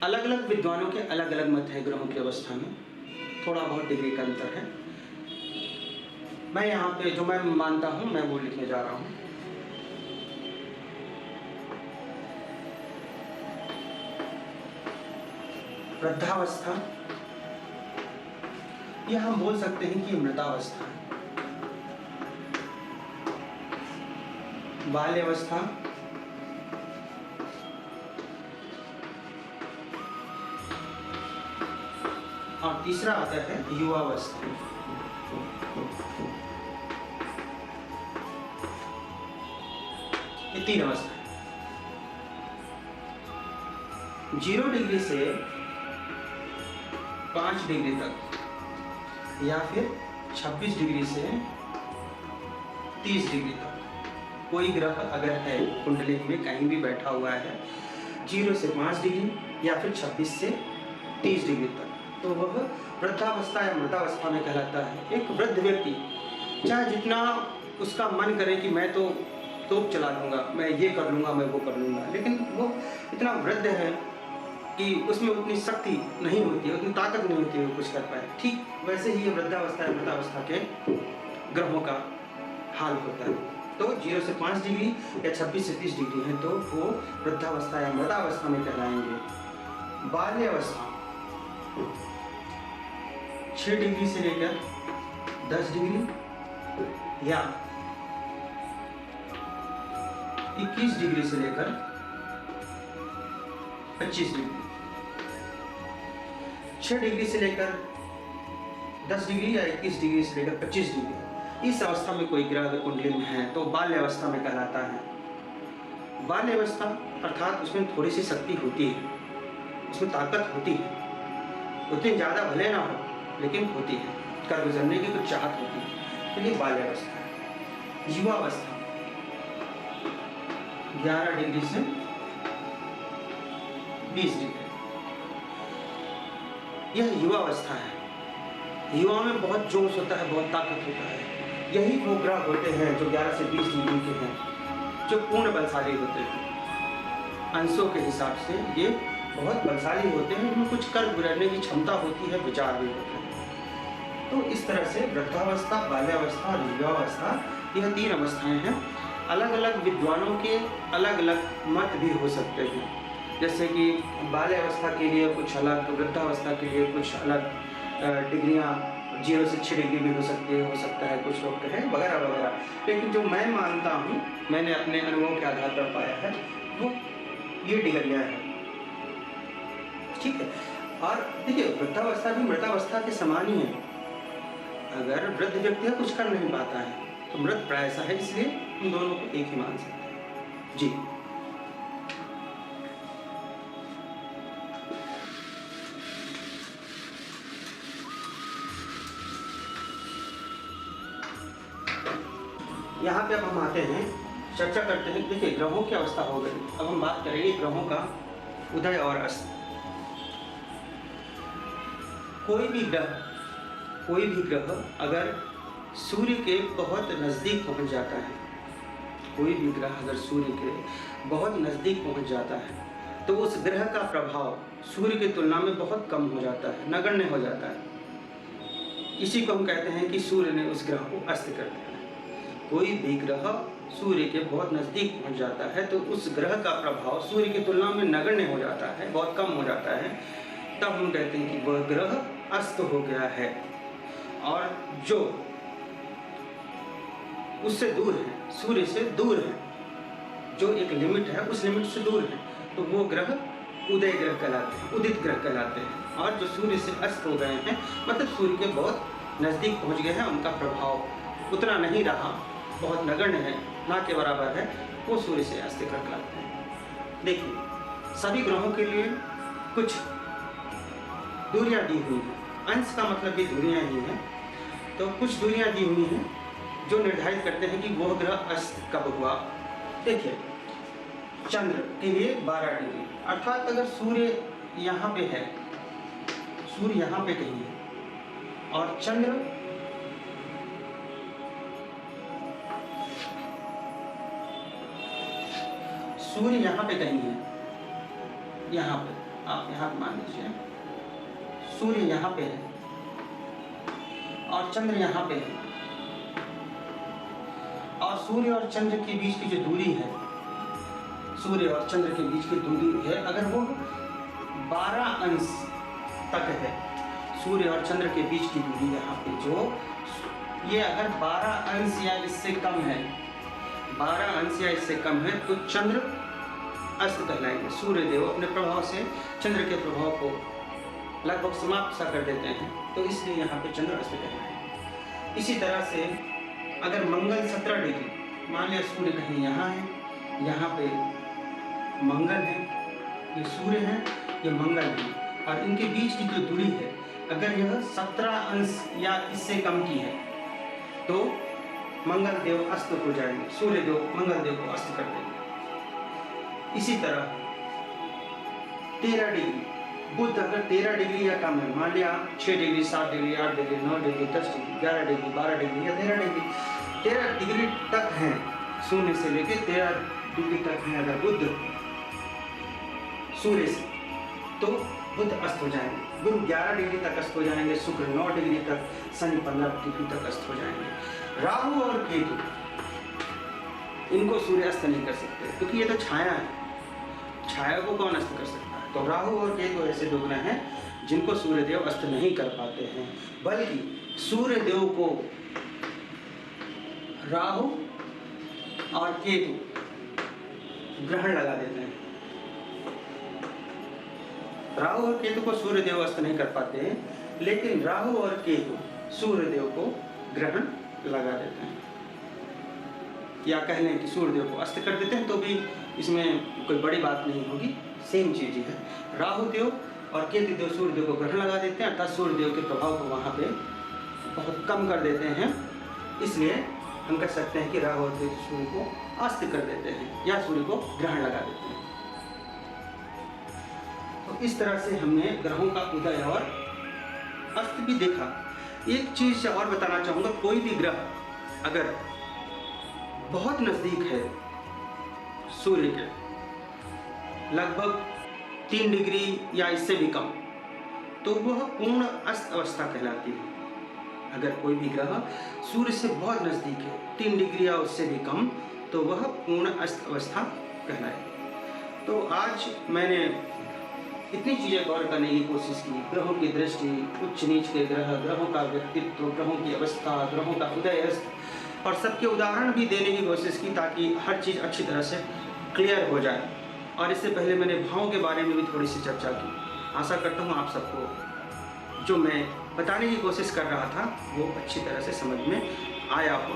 अलग अलग विद्वानों के अलग अलग मत है ग्रहों की अवस्था में, थोड़ा बहुत डिग्री का अंतर है। मैं यहाँ पे जो मैं मानता हूँ मैं वो लिखने जा रहा हूँ। वृद्धावस्था, यह हम बोल सकते हैं कि मृतावस्था है। बाल्यावस्था, और तीसरा आता है युवावस्था। ये तीन अवस्था है। 0 डिग्री से 5 डिग्री तक, या फिर 26 डिग्री से 30 डिग्री तक कोई ग्रह अगर है कुंडली में कहीं भी बैठा हुआ है 0 से 5 डिग्री या फिर 26 से 30 डिग्री तक, तो वह वृद्धावस्था या मृतावस्था में कहलाता है। एक वृद्ध व्यक्ति चाहे जितना उसका मन करे कि मैं तो तोप चला लूँगा, मैं ये कर लूँगा, मैं वो कर लूँगा, लेकिन वो इतना वृद्ध है कि उसमें उतनी शक्ति नहीं होती है, उतनी ताकत नहीं होती है वो कुछ कर पाए। ठीक वैसे ही ये वृद्धावस्था या मृतावस्था के ग्रहों का हाल होता है। तो 0 से 5 डिग्री या 26 से 30 डिग्री है तो वो वृद्धावस्था या मृतावस्था में कहलाएंगे। बाल्यावस्था 6 डिग्री से लेकर 10 डिग्री या 21 डिग्री से लेकर 25 डिग्री, 6 डिग्री से लेकर 10 डिग्री या 21 डिग्री से लेकर 25 डिग्री, इस अवस्था में कोई ग्रह अगर कुंडली में है तो बाल्यावस्था में कहलाता है। बाल्यावस्था अर्थात उसमें थोड़ी सी शक्ति होती है, उसमें ताकत होती है, उतनी ज़्यादा भले ना हो लेकिन होती है, कर गुजरने की कुछ चाहत होती है, तो ये बाल्यावस्था है। युवावस्था 11 डिग्री से 20 डिग्री, यह युवावस्था है। युवा में बहुत जोश होता है, बहुत ताकत होता है। यही वो ग्रह होते हैं जो 11 से 20 डिग्री के हैं, जो पूर्ण बलशाली होते हैं। अंशों के हिसाब से ये बहुत बलशाली होते हैं, इनमें कुछ कर गुजरने की क्षमता होती है, विचार भी होते हैं। तो इस तरह से वृद्धावस्था, बाल्यावस्था और युवावस्था, यह 3 अवस्थाएं हैं। अलग अलग विद्वानों के अलग अलग मत भी हो सकते हैं, जैसे कि बाल्यावस्था के लिए कुछ अलग, वृद्धावस्था के लिए कुछ अलग डिग्रियाँ 0 से 6 डिग्री भी हो सकता है कुछ लोग कहें वगैरह वगैरह। लेकिन जो मैं मानता हूँ, मैंने अपने अनुभव के आधार पर पाया है, वो ये डिग्रियाँ हैं। ठीक है। और देखिए वृद्धावस्था भी मृतावस्था के समान ही है। अगर वृद्ध व्यक्ति कुछ कर नहीं पाता है तो मृत प्रायः है, इसलिए हम दोनों को एक ही मान सकते हैं। जी यहाँ पे अब हम आते हैं, चर्चा करते हैं। देखिए ग्रहों की अवस्था हो गई, अब हम बात करेंगे ग्रहों का उदय और अस्त। कोई भी ग्रह अगर सूर्य के बहुत नज़दीक पहुँच जाता है, कोई भी ग्रह अगर सूर्य के बहुत नज़दीक पहुँच जाता है तो उस ग्रह का प्रभाव सूर्य की तुलना में बहुत कम हो जाता है, नगण्य हो जाता है। इसी को हम कहते हैं कि सूर्य ने उस ग्रह को अस्त कर दिया। कोई भी ग्रह सूर्य के बहुत नज़दीक पहुंच जाता है तो उस ग्रह का प्रभाव सूर्य की तुलना में नगण्य हो जाता है, बहुत कम हो जाता है। तब हम कहते हैं कि वह ग्रह अस्त हो गया है। और जो उससे दूर है, सूर्य से दूर है, जो एक लिमिट है उस लिमिट से दूर है, तो वो ग्रह उदय ग्रह कहलाते हैं, उदित ग्रह कहलाते हैं। और जो सूर्य से अस्त हो गए हैं, मतलब सूर्य के बहुत नज़दीक पहुँच गए हैं, उनका प्रभाव उतना नहीं रहा, बहुत नगण्य है, ना के बराबर है, वो सूर्य से अस्त ग्रह कहलाते हैं। देखिए सभी ग्रहों के लिए कुछ दूरियां दी हुई हैं, अंश का मतलब भी दूरियां ही हैं। तो कुछ दूरियां दी हुई हैं जो निर्धारित करते हैं कि वह ग्रह अस्त कब हुआ। देखिए चंद्र के लिए 12 डिग्री, अर्थात अगर सूर्य यहाँ पे है, सूर्य यहाँ पे कहीं है और चंद्र यहाँ पे कहीं है, यहाँ पे, आप यहाँ मान लीजिए सूर्य यहाँ पे है और चंद्र यहाँ पे है, और सूर्य और चंद्र के बीच की जो दूरी है, सूर्य और चंद्र के बीच की दूरी है, अगर वो 12 अंश तक है, सूर्य और चंद्र के बीच की दूरी यहाँ पे जो ये अगर 12 अंश या इससे कम है, 12 अंश या इससे कम है, तो चंद्र अस्त कहलाएंगे। सूर्य देव अपने प्रभाव से चंद्र के प्रभाव को लगभग समाप्त सा कर देते हैं, तो इसलिए यहाँ पे चंद्र अस्त कहलाएंगे। इसी तरह से अगर मंगल 17 डिग्री, मान लिया सूर्य कहीं यहाँ है, यहाँ पे मंगल है, ये सूर्य है, ये मंगल है, और इनके बीच की जो दूरी है अगर यह 17 अंश या इससे कम की है, तो मंगल देव अस्त हो जाएंगे, सूर्य देव मंगल देव को अस्त कर देंगे। इसी तरह 13 डिग्री, बुध अगर 13 डिग्री या कम है, मान लिया 6 degree, 7 degree, 8 degree, 9 degree, 10 degree, 11 degree, 12 degree या 13 डिग्री, 13 डिग्री तक है, शून्य से लेके 13 डिग्री तक है अगर बुध सूर्य से, तो बुध अस्त हो जाएंगे। गुरु 11 डिग्री तक अस्त हो जाएंगे, शुक्र 9 डिग्री तक, शनि 15 डिग्री तक अस्त हो जाएंगे। राहु और केतु, इनको सूर्य अस्त नहीं कर सकते क्योंकि ये तो छाया है, छाया को कौन अस्त कर सकता है। तो राहु और केतु ऐसे लोग हैं जिनको सूर्य देव अस्त नहीं कर पाते हैं, बल्कि सूर्य देव को राहु और केतु ग्रहण लगा देते हैं। राहु और केतु को सूर्य देव अस्त नहीं कर पाते हैं, लेकिन राहु और केतु सूर्य देव को ग्रहण लगा देते हैं, या कह लें कि सूर्य देव को अस्त कर देते हैं, तो भी इसमें कोई बड़ी बात नहीं होगी, सेम चीज ही है। राहु देव और केतु देव सूर्य देव को ग्रहण लगा देते हैं, अर्थात सूर्य देव के प्रभाव को वहाँ पे बहुत कम कर देते हैं, इसलिए हम कह सकते हैं कि राहु और केतु सूर्य को अस्त कर देते हैं या सूर्य को ग्रहण लगा देते हैं। तो इस तरह से हमने ग्रहों का उदय और अस्त भी देखा। एक चीज और बताना चाहूँगा, कोई भी ग्रह अगर बहुत नज़दीक है सूर्य के, लगभग 3 डिग्री या इससे भी कम, तो वह पूर्ण अस्त अवस्था कहलाती है। अगर कोई भी ग्रह सूर्य से बहुत नज़दीक है, 3 डिग्री या उससे भी कम, तो वह पूर्ण अस्त अवस्था कहलाएगी। तो आज मैंने इतनी चीज़ें गौर करने की कोशिश की, ग्रहों की दृष्टि, उच्च नीच के ग्रह, ग्रहों का व्यक्तित्व, ग्रहों की अवस्था, ग्रहों का उदय अस्त, और सबके उदाहरण भी देने की कोशिश की ताकि हर चीज़ अच्छी तरह से क्लियर हो जाए। और इससे पहले मैंने भावों के बारे में भी थोड़ी सी चर्चा की। आशा करता हूँ आप सबको जो मैं बताने की कोशिश कर रहा था वो अच्छी तरह से समझ में आया हो।